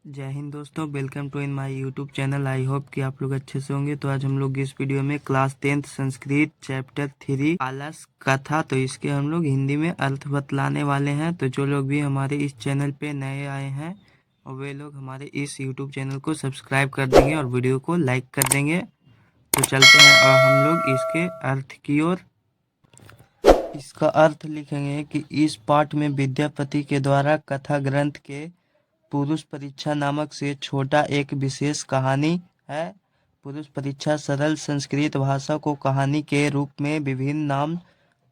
जय हिंद दोस्तों, welcome to in my YouTube channel. I hope कि आप लोग अच्छे से होंगे। तो आज हम लोग इस वीडियो में क्लास 10th संस्कृत चैप्टर 3 आलस कथा, तो इसके हम लोग हिंदी में अर्थ बतलाने वाले हैं। तो जो लोग भी हमारे इस चैनल पे नए आए हैं और वे लोग हमारे इस यूट्यूब चैनल को सब्सक्राइब कर देंगे और वीडियो को लाइक कर देंगे। तो चलते हैं और हम लोग इसके अर्थ की ओर। इसका अर्थ लिखेंगे कि इस पाठ में विद्यापति के द्वारा कथा ग्रंथ के पुरुष परीक्षा नामक से छोटा एक विशेष कहानी है। पुरुष परीक्षा सरल संस्कृत भाषा को कहानी के रूप में विभिन्न नाम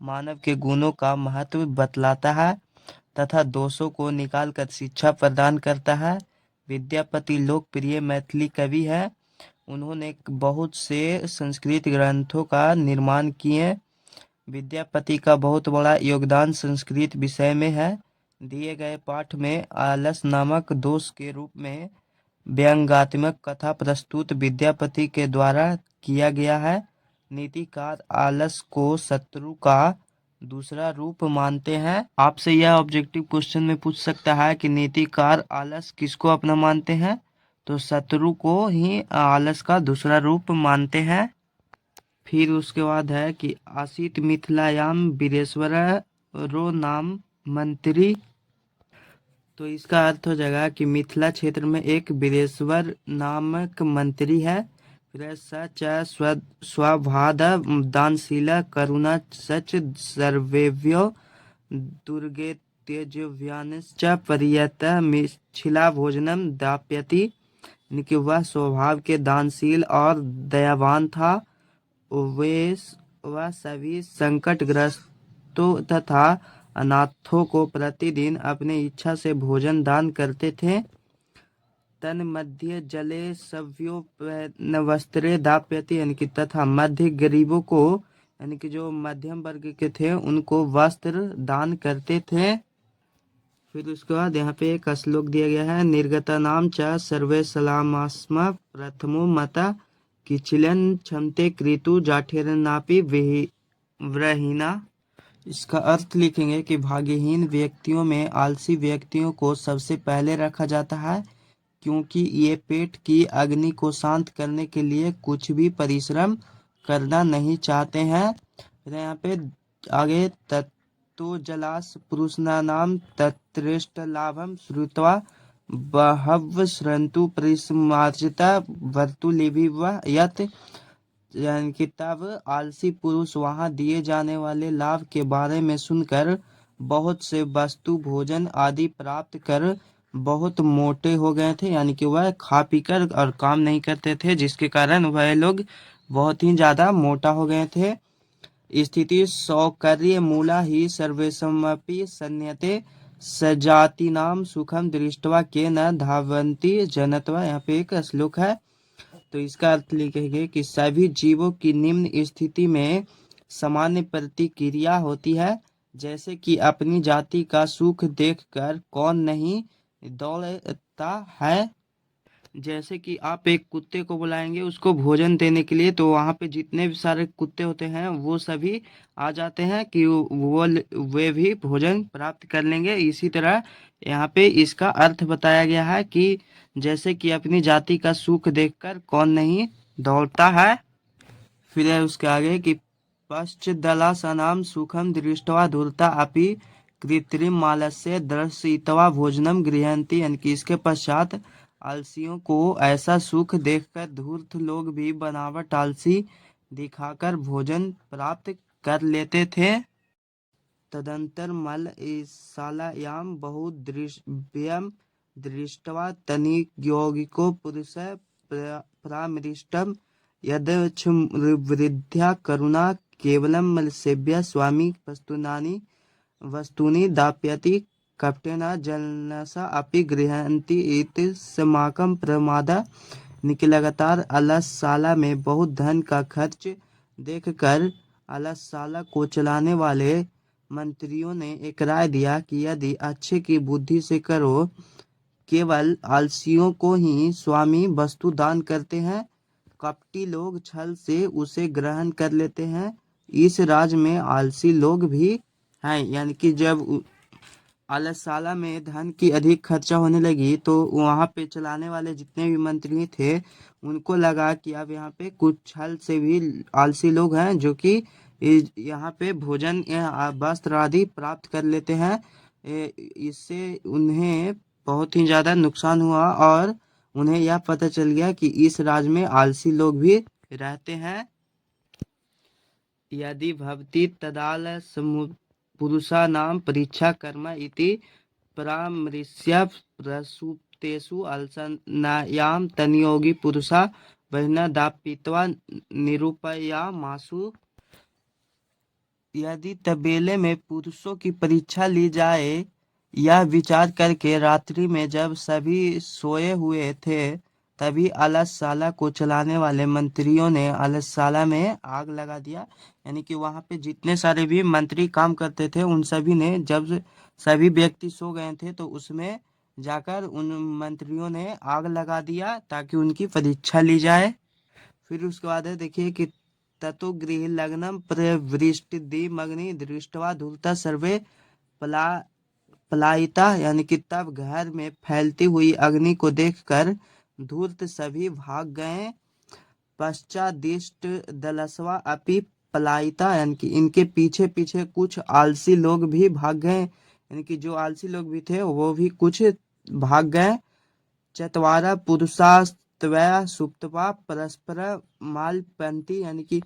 मानव के गुणों का महत्व बतलाता है तथा दोषों को निकालकर शिक्षा प्रदान करता है। विद्यापति लोकप्रिय मैथिली कवि है। उन्होंने बहुत से संस्कृत ग्रंथों का निर्माण किए। विद्यापति का बहुत बड़ा योगदान संस्कृत विषय में है। दिए गए पाठ में आलस नामक दोष के रूप में व्यंग्यात्मक कथा प्रस्तुत विद्यापति के द्वारा किया गया है। नीतिकार आलस को शत्रु का दूसरा रूप मानते हैं। आपसे यह ऑब्जेक्टिव क्वेश्चन में पूछ सकता है कि नीतिकार आलस किसको अपना मानते हैं, तो शत्रु को ही आलस का दूसरा रूप मानते हैं। फिर उसके बाद है कि आसीत मिथिलायाम वीरेश्वर रो नाम मंत्री। तो इसका अर्थ हो जाएगा कि मिथिला क्षेत्र में एक वीरेश्वर नामक मंत्री है। फिर सच स्वभाद दानशील करुणा सच सर्वेभ्यो दुर्गे तेजव्यानश्च परियत मिथिला भोजनम दाप्यति। कि वह स्वभाव के दानशील और दयावान था। वह सभी संकटग्रस्तों तथा अनाथों को प्रतिदिन अपने इच्छा से भोजन दान करते थे। तन मध्य जले सव्यो वस्त्रे दाप्यति, यानी कि तथा मध्य गरीबों को, यानी कि जो मध्यम वर्ग के थे, उनको वस्त्र दान करते थे। फिर उसके बाद यहाँ पे एक श्लोक दिया गया है, निर्गता नाम च सर्वे सलामास्म प्रथमो मता किचिलन क्षमते कृतु जाठेरनापि व्रहीना। इसका अर्थ लिखेंगे कि भाग्यहीन व्यक्तियों में आलसी व्यक्तियों को सबसे पहले रखा जाता है, क्योंकि ये पेट की अग्नि को शांत करने के लिए कुछ भी परिश्रम करना नहीं चाहते हैं। फिर यहाँ पे आगे तत्तो जलास पुरुषनानाम तत्रेष्ट लाभम श्रुत्वा बहव श्रंतु परिसमार्जिता वर्तुलिभिव यत्, यानी कि तब आलसी पुरुष वहां दिए जाने वाले लाभ के बारे में सुनकर बहुत से वस्तु भोजन आदि प्राप्त कर बहुत मोटे हो गए थे। यानी कि वह खा पीकर और काम नहीं करते थे, जिसके कारण वह लोग बहुत ही ज्यादा मोटा हो गए थे। स्थिति सौकर्य मूला ही सर्वेशमपि सन्यते सजातीनाम सुखम दृष्टवा के न धावंती जनत्वा। यहाँ पे एक श्लोक है। तो इसका अर्थ लिखेंगे कि सभी जीवों की निम्न स्थिति में सामान्य प्रतिक्रिया होती है। जैसे कि अपनी जाति का सुख देखकर कौन नहीं दौड़ता है। जैसे कि आप एक कुत्ते को बुलाएंगे उसको भोजन देने के लिए, तो वहां पे जितने भी सारे कुत्ते होते हैं वो सभी आ जाते हैं कि वे भी भोजन प्राप्त कर लेंगे। इसी तरह यहाँ पे इसका अर्थ बताया गया है कि जैसे कि अपनी जाति का सुख देखकर कौन नहीं दौड़ता है। फिर है उसके आगे कि पश्चदलासनाम सुखम दृष्टवा धूर्ता अपि कृत्रिम मालस्य दर्शितवा भोजनम गृहंती, यानी कि इसके पश्चात आलसियों को ऐसा सुख देखकर धूर्त लोग भी बनावट आलसी दिखाकर भोजन प्राप्त कर लेते थे। तदंतर मल शालायाम बहुद्रव्यम दृष्ट्वा तनियोगिको पुरुष परामृष्टम यदृच्छृवृद्ध्या करुणा केवलम मलसेव्य स्वामी वस्तूनि दाप्यति कपटेन जलनसा अपि गृहंती इति समाकम प्रमादा। लगातार अलसशाला में बहुत धन का खर्च देखकर अलसशाला को चलाने वाले मंत्रियों ने एक राय दिया कि यदि अच्छे की बुद्धि से करो, केवल आलसियों को ही स्वामी वस्तु दान करते हैं, कपटी लोग छल से उसे ग्रहण कर लेते हैं। इस राज में आलसी लोग भी हैं। यानी कि जब आलसाला में धन की अधिक खर्चा होने लगी, तो वहां पे चलाने वाले जितने भी मंत्री थे उनको लगा कि अब यहाँ पे कुछ छल से भी आलसी लोग हैं जो कि यहाँ पे भोजन या वस्त्र आदि प्राप्त कर लेते हैं। इससे उन्हें बहुत ही ज्यादा नुकसान हुआ और उन्हें यह पता चल गया कि इस राज्य में आलसी लोग भी रहते हैं। यदि भवति तदाल पुरुषाणां परीक्षा कर्म इति परामृश्य प्रसुप्तेषु अलसनायां तन्योगी पुरुषा बहिर्नदापित्वा निरूपयामासु। यदि तबेले में पुरुषों की परीक्षा ली जाए, यह विचार करके रात्रि में जब सभी सोए हुए थे, तभी अलसशाला को चलाने वाले मंत्रियों ने अलसशाला में आग लगा दिया। यानी कि वहां पे जितने सारे भी मंत्री काम करते थे उन सभी ने, जब सभी व्यक्ति सो गए थे, तो उसमें जाकर उन मंत्रियों ने आग लगा दिया ताकि उनकी परीक्षा ली जाए। फिर उसके बाद है देखिए कि ततो गृह लग्नम प्रवृष्टिमग्नि दृष्ट्वा धूर्ता सर्वे पला पलायिता। यानी कि तब घर में फैलती हुई अग्नि को देखकर धूर्त सभी भाग गए। पश्चादिष्ट दलस्वा अपि पलायिता। यानी कि इनके पीछे पीछे कुछ आलसी लोग भी भाग गए, यानी कि जो आलसी लोग भी थे वो भी कुछ भाग गए। चत्वारः पुरुषास्त्वया सुप्त्वा परस्पर मालपन्ति। यानी कि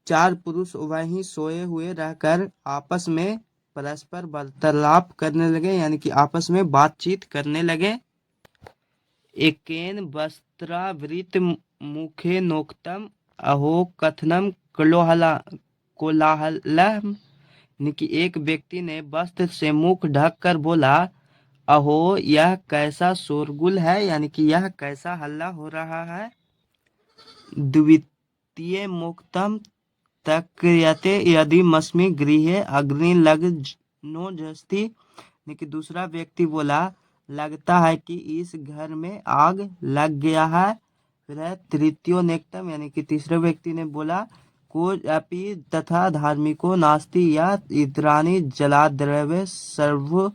चार पुरुष वहीं सोए हुए रहकर आपस में परस्पर वार्तालाप करने लगे, यानी कि आपस में बातचीत करने लगे। एकेन वस्त्रावृत मुखे नोक्तम अहो कथनम कोलाहलम। यानी कि एक व्यक्ति ने वस्त्र से मुख ढक कर बोला, अहो यह कैसा शोरगुल है, यानी कि यह कैसा हल्ला हो रहा है। द्वितीय मुक्तम तक्रियते यदि मस्मि गृहे अग्निलग्नो जस्ति। यानी कि दूसरा व्यक्ति बोला, लगता है कि इस घर में आग लग गया है। फिर है तृतीयो नेक्तम। यानी कि तीसरे व्यक्ति ने बोला, कोऽपि तथा धार्मिको नास्ति या इतराणि जलाद्रव्य सर्व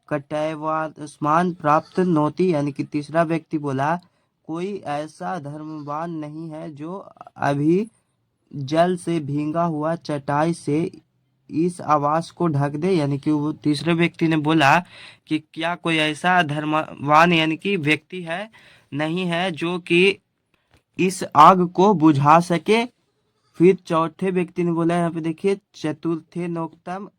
कटैवास्मान प्राप्त नोति। यानी कि तीसरा व्यक्ति बोला, कोई ऐसा धर्मवान नहीं है जो अभी जल से भींगा हुआ चटाई से इस आवाज को ढक दे। यानी कि वो तीसरे व्यक्ति ने बोला कि क्या कोई ऐसा धर्मवान यानी कि व्यक्ति है नहीं है जो कि इस आग को बुझा सके। फिर चौथे व्यक्ति ने बोला, यहाँ पे देखिए, चतुर्थे नोक्तम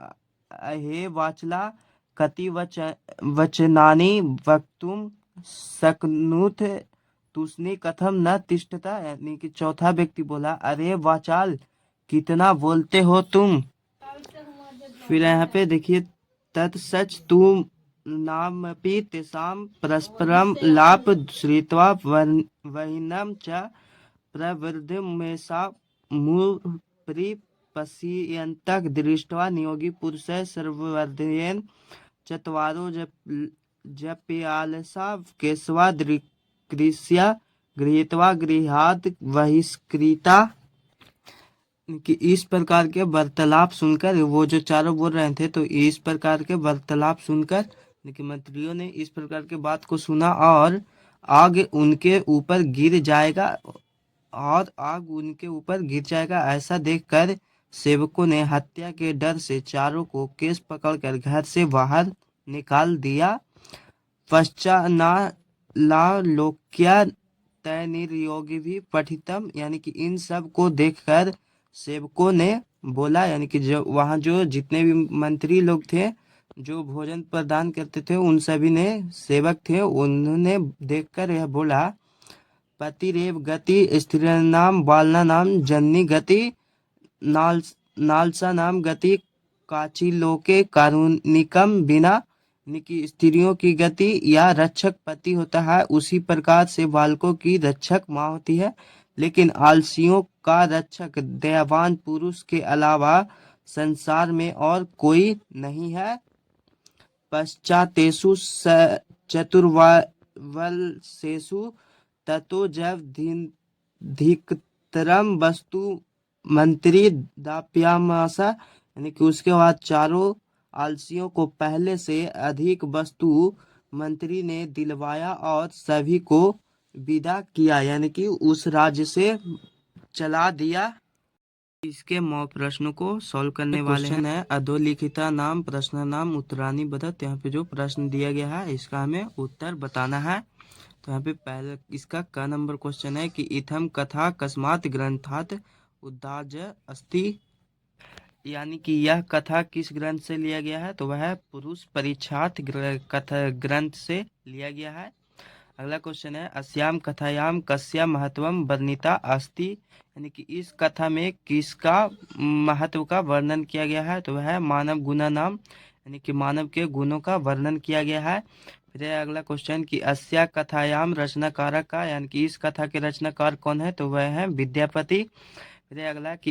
हे वाचला कति वचनानि वक्तुम शक्नुत तुष्णि कथम न तिष्ठता। यानी कि चौथा व्यक्ति बोला, अरे वाचाल कितना बोलते हो तुम। फिर यहाँ पे देखिए, तत्सच तुम नामपि तेषां परस्परम लाप श्रित्वा वहिनम च प्रवृद्धिमेषा मुहुर्परि पश्यन्तः दृष्ट्वा नियोगी पुरुषः सर्ववर्धयन् चत्वारो जप्यालसा केशवा दृक्ष्या गृहीत्वा गृहात् बहिष्कृता। कि इस प्रकार के वार्तालाप सुनकर, वो जो चारों बोल रहे थे, तो इस प्रकार के वार्तालाप सुनकर लेकिन मंत्रियों ने इस प्रकार के बात को सुना और आग उनके ऊपर गिर जाएगा, ऐसा देखकर सेवकों ने हत्या के डर से चारों को केस पकड़कर घर से बाहर निकाल दिया। पश्चान्नालोक्य तैर्नियोगी भी पठितम। यानी कि इन सब को देखकर सेवकों ने बोला, यानी कि जो वहां जो जितने भी मंत्री लोग थे जो भोजन प्रदान करते थे, उन सभी ने, सेवक थे, उन्होंने देखकर यह बोला, पतिरेव गति स्त्रीणाम बालनानाम जननी गति नालसा नाम गति काचिलोके कारुणिकम बिना। यानी कि स्त्रियों की गति या रक्षक पति होता है, उसी प्रकार से बालकों की रक्षक माँ होती है, लेकिन आलसियों का रक्षक दयावान पुरुष के अलावा संसार में और कोई नहीं है। पश्चातेषु चतुर्वलसेषु ततो जब धिक्तरम वस्तु मंत्री दाप्यामासा। यानी कि उसके बाद चारों आलसियों को पहले से अधिक वस्तु मंत्री ने दिलवाया और सभी को विदा किया, यानी कि उस राज्य से चला दिया। इसके प्रश्नों को सॉल्व करने वाले हैं। क्वेश्चन है अधोलिखिता नाम प्रश्न नाम उत्तरानी बदत। यहाँ पे जो प्रश्न दिया गया है इसका हमें उत्तर बताना है। तो यहाँ पे पहले इसका क नंबर क्वेश्चन है कि इथम कथा कस्मात ग्रंथात उद्दाज अस्ति, यानी कि यह कथा किस ग्रंथ से लिया गया है, तो वह पुरुष परीक्षात कथा ग्रंथ से लिया गया है। अगला क्वेश्चन है अस्याम कथायाम कस्या महत्वम वर्णिता अस्ति, यानी कि इस कथा में किसका महत्व का वर्णन किया गया है, तो वह मानव गुणा नाम, यानी कि मानव के गुणों का वर्णन किया गया है। फिर अगला क्वेश्चन कि अस्या कथायाम रचनाकारक का, यानी कि इस कथा के रचनाकार कौन है, तो वह है विद्यापति। फिर अगला कि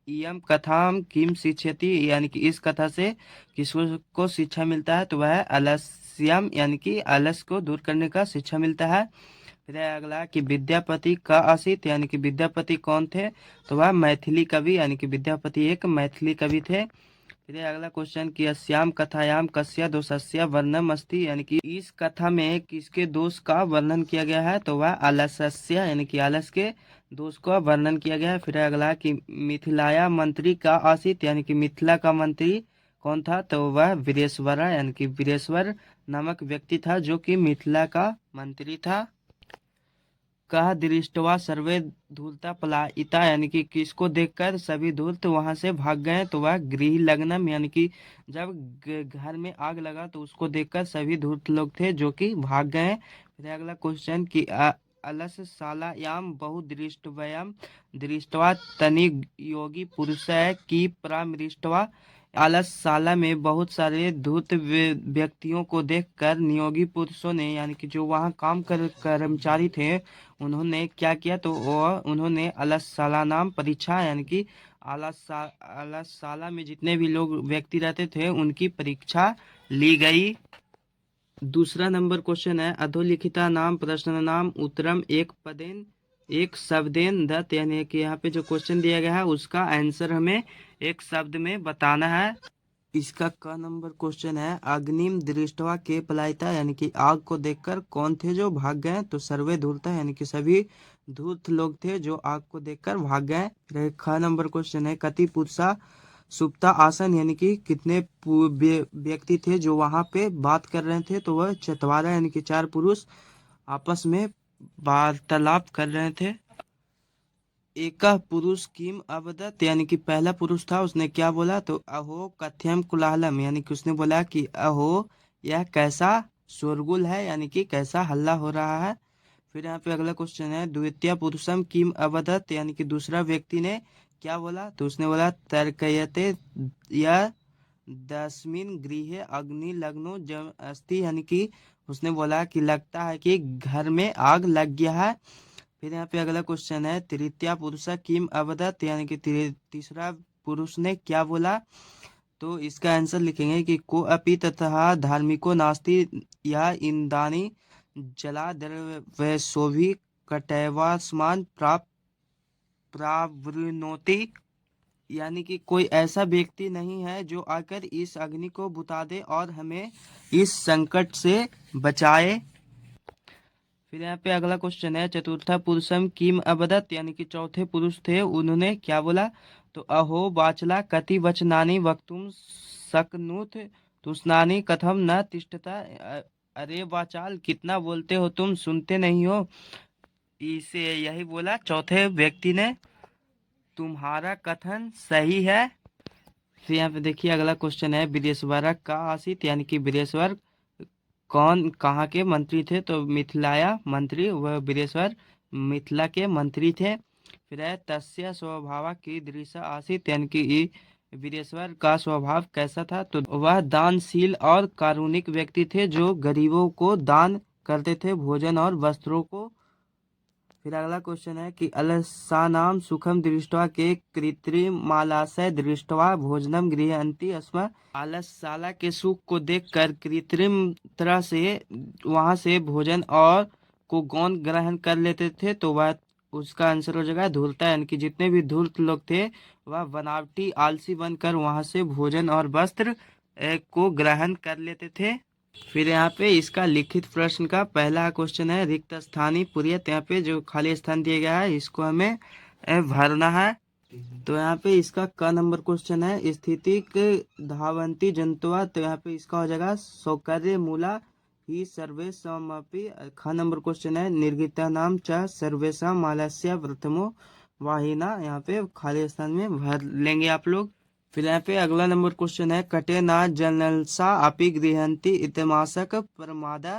इयम कथाम किम शिक्षति, यानी कि इस कथा से किसको शिक्षा मिलता है, तो वह आलस्यम, यानी कि आलस को दूर करने का शिक्षा मिलता है। फिर अगला कि विद्यापति का आसित, यानी कि विद्यापति कौन थे, तो वह मैथिली कवि, यानी कि विद्यापति एक मैथिली कवि थे। फिर अगला क्वेश्चन कि अस्याम कथायाम कस्य दोषस्य वर्णनम अस्ति, यानी कि इस कथा में किसके दोष का वर्णन किया गया है, तो वह आलस्य, यानी कि आलस के दोष का वर्णन किया गया है। फिर अगला कि मिथिलाया मंत्री का आसित, यानी कि मिथिला का मंत्री कौन था, तो वह वीरेश्वर, यानी कि वीरेश्वर नामक व्यक्ति था जो कि मिथिला का मंत्री था। कह दृष्टवा सर्वे धूर्ता पलायिता, यानी कि किसको देखकर सभी धूर्त वहां से भाग गए, तो वह गृह लग्नम, यानी कि जब घर में आग लगा तो उसको देखकर सभी धूर्त लोग थे जो कि भाग गए। फिर अगला क्वेश्चन कि अलस सालायाम बहु दृष्टव्याम दृष्टवा तनि योगी पुरुष की परामृष्टवा, आलसशाला में बहुत सारे धूर्त व्यक्तियों को देखकर नियोगी पुरुषों ने, यानी कि जो वहाँ काम कर कर्मचारी थे, उन्होंने क्या किया, तो उन्होंने आलसशाला नाम परीक्षा, यानी कि आलसशाला में जितने भी लोग व्यक्ति रहते थे उनकी परीक्षा ली गई। दूसरा नंबर क्वेश्चन है अधोलिखिता नाम प्रश्न नाम उत्तरम एक पदेन एक शब्देन दत्त, यानी कि यहाँ पे जो क्वेश्चन दिया गया है उसका आंसर हमें एक शब्द में बताना है। इसका क नंबर क्वेश्चन है अग्निम दृष्टवा के पलायिता, यानी कि आग को देखकर कौन थे जो भाग गए, तो सर्वे धूर्त, यानी कि सभी धूर्त लोग थे जो आग को देखकर भाग गए। फिर ख नंबर क्वेश्चन है कति पुरुषा सुप्ता आसन, यानी कि कितने व्यक्ति थे जो वहां पे बात कर रहे थे, तो वह चतवारा, यानी कि चार पुरुष आपस में वार्तालाप कर रहे थे। एका पुरुष किम अवदत, यानी कि पहला पुरुष था उसने क्या बोला, तो अहो कथ्यम कुलाहलम, यानी कि उसने बोला कि अहो यह कैसा शोरगुल है, यानी कि कैसा हल्ला हो रहा है। फिर यहाँ पे अगला क्वेश्चन है द्वितीय पुरुषम किम अवदत, यानी कि दूसरा व्यक्ति ने क्या बोला, तो उसने बोला तर्कयते या दसमिन गृह अग्नि लग्नो जम अस्ति, यानी कि उसने बोला कि लगता है कि घर में आग लग गया है। फिर यहाँ पे अगला क्वेश्चन है तृतीय पुरुष किम अवदत, यानी कि तीसरा पुरुष ने क्या बोला, तो इसका आंसर लिखेंगे कि को अपि तथा धार्मिको नास्ति या इंदानी जला द्रव्यशोभि कटैवास्मान प्रावृणोति, यानी कि कोई ऐसा व्यक्ति नहीं है जो आकर इस अग्नि को बुता दे और हमें इस संकट से बचाए। फिर यहाँ पे अगला क्वेश्चन है चतुर्था पुरुषम किम अवदत, यानी कि चौथे पुरुष थे उन्होंने क्या बोला, तो अहो बाचला कति वचनानि वक्तुम शक्नुत तुष्णानि कथम न तिष्ठता, अरे वाचाल कितना बोलते हो तुम, सुनते नहीं हो। इसे यही बोला चौथे व्यक्ति ने, तुम्हारा कथन सही है। फिर यहाँ पे देखिए अगला क्वेश्चन है वीरेश्वर का आसित, यानी कि वीरेश्वर कौन कहाँ के मंत्री थे, तो मिथिलाया मंत्री, वह वीरेश्वर मिथिला के मंत्री थे। फिर है तस्य स्वभाव की दृश्य आसित, यानी कि वीरेश्वर का स्वभाव कैसा था, तो वह दानशील और कारुणिक व्यक्ति थे जो गरीबों को दान करते थे भोजन और वस्त्रों को। फिर अगला क्वेश्चन है कि अलसानाम सुखम दृष्टवा के कृत्रिम मालाशय दृष्टवा भोजनम गृहंती अस्म, आलसशाला के सुख को देखकर कृत्रिम तरह से वहां से भोजन और को गौण ग्रहण कर लेते थे, तो वह उसका आंसर हो जाएगा धूर्ता, यानी कि जितने भी धूर्त लोग थे वह बनावटी आलसी बनकर वहां से भोजन और वस्त्र को ग्रहण कर लेते थे। फिर यहाँ पे इसका लिखित प्रश्न का पहला क्वेश्चन है रिक्त स्थानी पुरियत। यहाँ पे जो खाली स्थान दिया गया है इसको हमें भरना है। तो यहाँ पे इसका क नंबर क्वेश्चन है स्थितिक धावंती जंतुआ। तो यहाँ पे इसका हो जाएगा सौकर्य मूला ही सर्वेशमपि। ख नंबर क्वेश्चन है निर्गितानाम च सर्वेशा मालस्य प्रथमो वाहिना। यहाँ पे खाली स्थान में भर लेंगे आप लोग। फिर यहाँ पे अगला नंबर क्वेश्चन है कटे ना जनलसा अपि गृहंती इतमासक प्रमादा।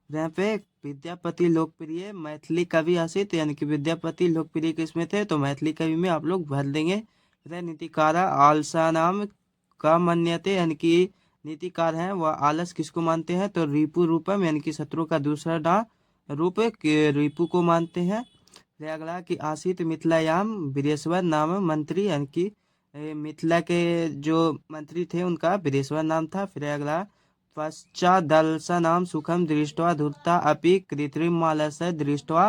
यहाँ पे विद्यापति लोकप्रिय मैथिली कवि आसित, यानी कि विद्यापति लोकप्रिय किसमें थे, तो मैथिली कवि में आप लोग भर देंगे। नीतिकारा आलसा नाम का मान्यते, यानी कि नीतिकार हैं वह आलस किसको मानते हैं, तो रिपु रूपम, यानी कि शत्रु का दूसरा रूप रिपु को मानते हैं। फिर अगला कि आसित मिथिलायाम वीरेश्वर नाम मंत्री, यानी कि मिथिला के जो मंत्री थे उनका वीरेश्वर नाम था। फिर अगला पश्चादलसा नाम सुखम दृष्टवा धूर्ता अपि कृत्रिम मालस दृष्टवा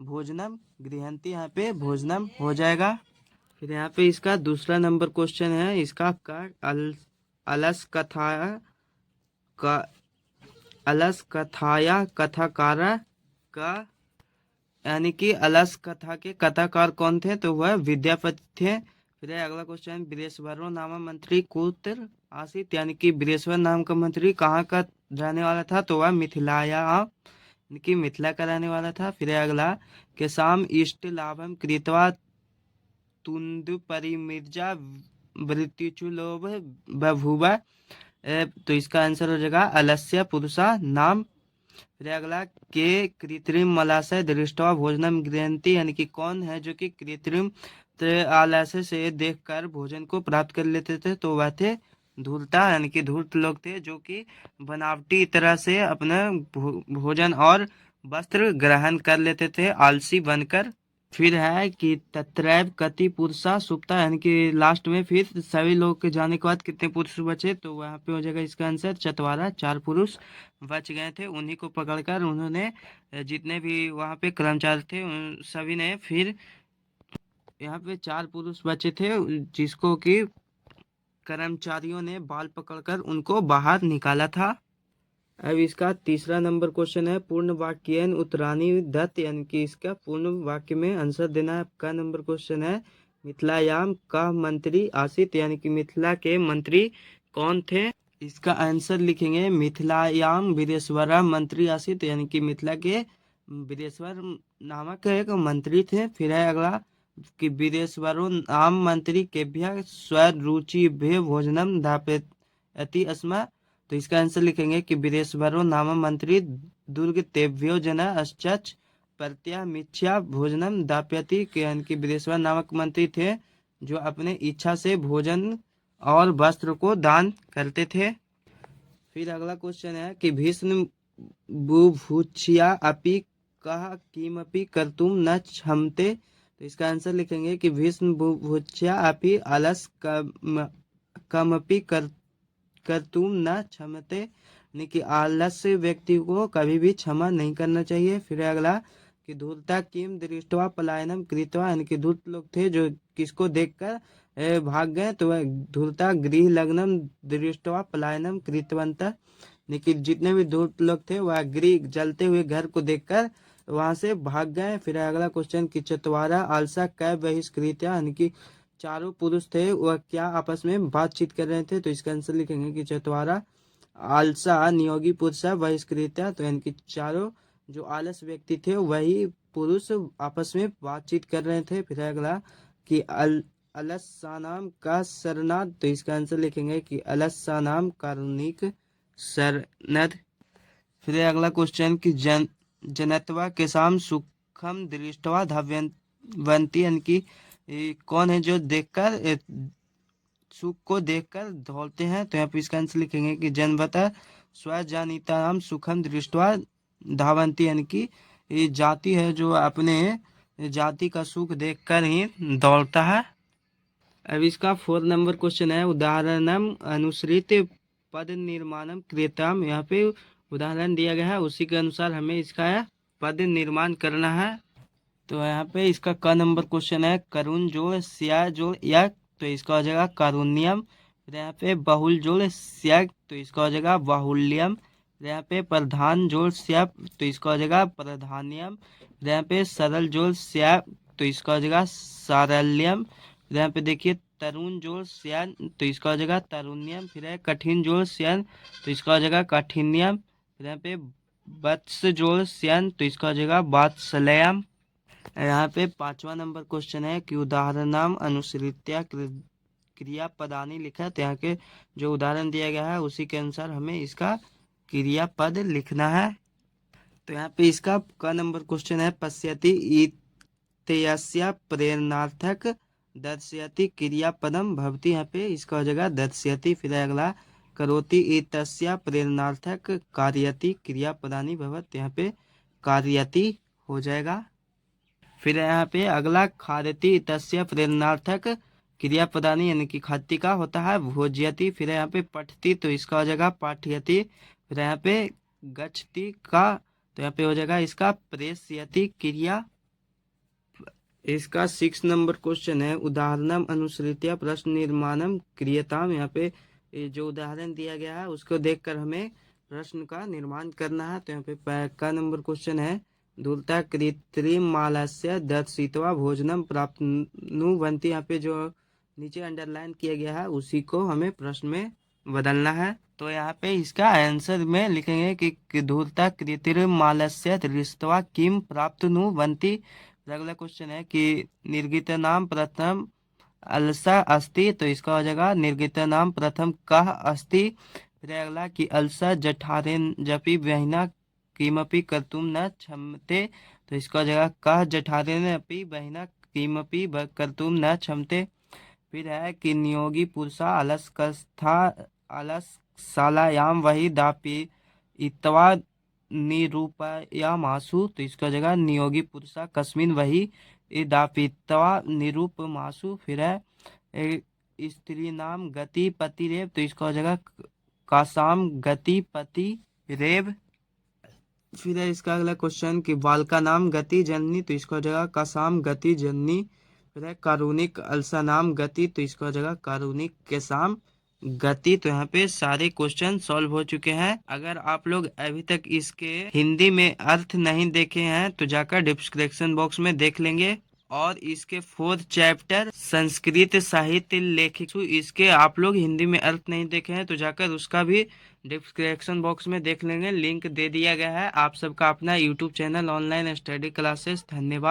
भोजनम गृहंती। यहाँ पे भोजनम हो जाएगा। फिर यहाँ पे इसका दूसरा नंबर क्वेश्चन है इसका अलस कथाया कथाकारा का, यानी कि अलस कथा के कथाकार कौन थे, तो वह विद्यापति थे। फिर अगला क्वेश्चन वीरेश्वरो नाम मंत्री कुत्र आसित, यानी कि वीरेश्वर नाम का मंत्री कहाँ का रहने वाला था, तो वह मिथिलाया, यानी कि मिथिला का रहने वाला था। फिर अगला के शाम इष्ट लाभम कृतवा तुंदु परिमिर्जा वृत्तिचुलोभ बभुवा। तो इसका आंसर हो जाएगा अलस्य पुरुषा नाम। फिर अगला के कृत्रिम मलाशय दृष्टवा भोजनम गृहंती, यानी कि कौन है जो कि कृत्रिम आलस्य से देखकर भोजन को प्राप्त कर लेते थे, तो वह थे धूर्ता, यानी कि धूर्त लोग थे जो कि बनावटी तरह से अपना भोजन और वस्त्र ग्रहण कर लेते थे आलसी बनकर। फिर है कि तत्रैव कति पुरुषा सुप्ता, यानी कि लास्ट में फिर सभी लोग के जाने के बाद कितने पुरुष बचे, तो वहाँ पे हो जाएगा इसका आंसर चतवारा, 4 पुरुष बच गए थे। उन्हीं को पकड़कर उन्होंने जितने भी वहाँ पे कर्मचारी थे उन सभी ने फिर यहाँ पे 4 पुरुष बचे थे जिसको कि कर्मचारियों ने बाल पकड़कर उनको बाहर निकाला था। अब इसका तीसरा नंबर क्वेश्चन है पूर्ण वाक्यन उत्तरानी दत्त, यानी कि इसका पूर्ण वाक्य में आंसर देना है। आपका नंबर क्वेश्चन है मिथिलायाम का मंत्री आसित, यानी कि मिथिला के मंत्री कौन थे। इसका आंसर लिखेंगे मिथिलायाम वीरेश्वरा मंत्री आसित, यानी कि मिथिला के वीरेश्वर नामक एक मंत्री थे। फिर है अगला कि वीरेश्वरो नाम मंत्री केभ्य स्वरुचि भे भोजनम दापयति अस्म। तो इसका आंसर लिखेंगे कि वीरेश्वरो नाम मंत्री दुर्ग तेभ्यो जना अश्चच प्रत्यामिच्छा भोजनम दाप्यति, यानी कि वीरेश्वर नामक मंत्री थे जो अपने इच्छा से भोजन और वस्त्र को दान करते थे। फिर अगला क्वेश्चन है कि भीष्म बुभुक्षिया अपि कह किमपि कर्तुम न क्षमते। तो इसका आंसर लिखेंगे कि भीष्म बुभुक्षिया अपि अलस कमपि कर्तुम न क्षमते, यानी कि आलस्य व्यक्ति को कभी भी क्षमा नहीं करना चाहिए। फिर अगला कि धूर्ता किम दृष्टवा पलायनम कृतवा, यानी कि धूर्त लोग थे जो किसको देखकर भाग गए, तो वह धूर्ता गृह लग्नम दृष्टवा पलायनम कृतवंत, यानी कि जितने भी धूर्त लोग थे वह गृह जलते हुए घर को देखकर वहां से भाग गए। फिर अगला क्वेश्चन कि चतवारा आलसा कै बहिष्कृत, यानी कि 4 पुरुष थे वह क्या आपस में बातचीत कर रहे थे, तो इसका आंसर लिखेंगे कि चतवारा आलसा नियोगी पुरुष बहिष्कृत, तो यानी कि 4 जो आलस व्यक्ति थे वही पुरुष आपस में बातचीत कर रहे थे। फिर अगला कि अलसानाम का सरनाद, तो इसका आंसर लिखेंगे कि अलसानाम कारुणिक सरनद। फिर अगला क्वेश्चन कि जनत्वा के साम सुखम दृष्टवा धव्यंती, यानी कि कौन है जो देखकर सुख को देखकर दौड़ते हैं, तो यहाँ पे इसका आंसर लिखेंगे कि जन्मतः स्वजानिताम सुखम दृष्टवा धावंती, यानी कि ये जाति है जो अपने जाति का सुख देखकर ही दौड़ता है। अब इसका 4 नंबर क्वेश्चन है उदाहरणम अनुसृत पद निर्माणम क्रियताम। यहाँ पे उदाहरण दिया गया है उसी के अनुसार हमें इसका पद निर्माण करना है। तो यहाँ पे इसका क नंबर क्वेश्चन है करुण जो स्या जो या, तो इसका हो जाएगा कारुण्यम। फिर यहाँ पे बहुल जोड़ स्यक, तो इसका हो जाएगा बाहुल्यम। फिर यहाँ पे प्रधान जोड़ स्यप, तो इसका हो जाएगा प्रधान्यम। फिर यहाँ पे सरल जोड़ स्यप, तो इसका हो जाएगा सारल्यम। फिर यहाँ पे देखिए तरुण जोड़ स्यन, तो इसका हो जाएगा तरुण्यम। फिर है कठिन जोड़ स्यन, तो इसका हो जाएगा कठिन्यम। फिर यहाँ पे वत्स जोड़ स्यन, तो इसका हो जाएगा वात्सल्यम। यहाँ पे 5वां नंबर क्वेश्चन है कि उदाहरणाम अनुसृत्या क्रियापदानी लिखा है, तो यहाँ के जो उदाहरण दिया गया है उसी के अनुसार हमें इसका क्रियापद लिखना है। तो यहाँ पे इसका क नंबर क्वेश्चन है पश्यति इत्यस्य प्रेरणार्थक दर्शयति क्रियापदम भवति, यहाँ पे इसका हो जाएगा दर्शयति। फिर अगला करोति इत्यस्य प्रेरणार्थक कार्यति क्रियापदानी भवत, यहाँ पे कार्यति हो जाएगा। फिर यहाँ पे अगला खादति तस्य प्रेरणार्थक क्रियापदानी यानी कि खाद्य का होता है भोज्यति। फिर यहाँ पे पठती, तो इसका हो जाएगा पाठयति। फिर यहाँ पे गच्छति का, तो यहाँ पे हो जाएगा इसका प्रेषयति क्रिया। इसका 6 नंबर क्वेश्चन है उदाहरणम अनुसृत्य प्रश्न निर्माणम क्रियताम, यहाँ पे जो उदाहरण दिया गया है उसको देखकर हमें प्रश्न का निर्माण करना है। तो यहाँ पे का नंबर क्वेश्चन है दूरता कृत्रिम मालस्य दर्शित्वा भोजनम प्राप्नुवन्ति, यहाँ पे जो नीचे अंडरलाइन किया गया है उसी को हमें प्रश्न में बदलना है। तो यहाँ पे इसका आंसर में लिखेंगे कि धूर्ता कृत्रिम मालस्य दृष्ट्वा किम प्राप्नुवन्ति। अगला क्वेश्चन है कि निर्गित नाम प्रथम अलसा अस्ति, तो इसका हो जाएगा निर्गित नाम प्रथम कह अस्ति। फिर अगला कि अलसा जठारेन जपि बहिना किमपि कर्तुम न क्षमते, तो इसका हो जाएगा कह जठारेन अपि बहिना किमपि कर्तुम न क्षमते। फिर है कि नियोगी पुरुषा अलसकस्था अलसशालायाम वही दापि इत्वा निरूपयामासु, तो इसका जगह नियोगी पुरुषा कस्मिन वही दापित्वा निरूपमासु। फिर है स्त्री नाम गति पति रेव, तो इसका जगह कासाम गति पति रेव। फिर है इसका अगला क्वेश्चन कि बालका नाम गति जननी, तो इसका जगह कासाम गति जननी। फिर है कारुणिक अलसा नाम गति, तो इसका जगह कारुणिक के साम गति। तो यहाँ पे सारे क्वेश्चन सॉल्व हो चुके हैं। अगर आप लोग अभी तक इसके हिंदी में अर्थ नहीं देखे हैं तो जाकर डिस्क्रिप्शन बॉक्स में देख लेंगे। और इसके 4th चैप्टर संस्कृत साहित्य लेखिका, इसके आप लोग हिंदी में अर्थ नहीं देखे हैं तो जाकर उसका भी डिस्क्रिप्शन बॉक्स में देख लेंगे, लिंक दे दिया गया है। आप सबका अपना YouTube channel online study classes. धन्यवाद।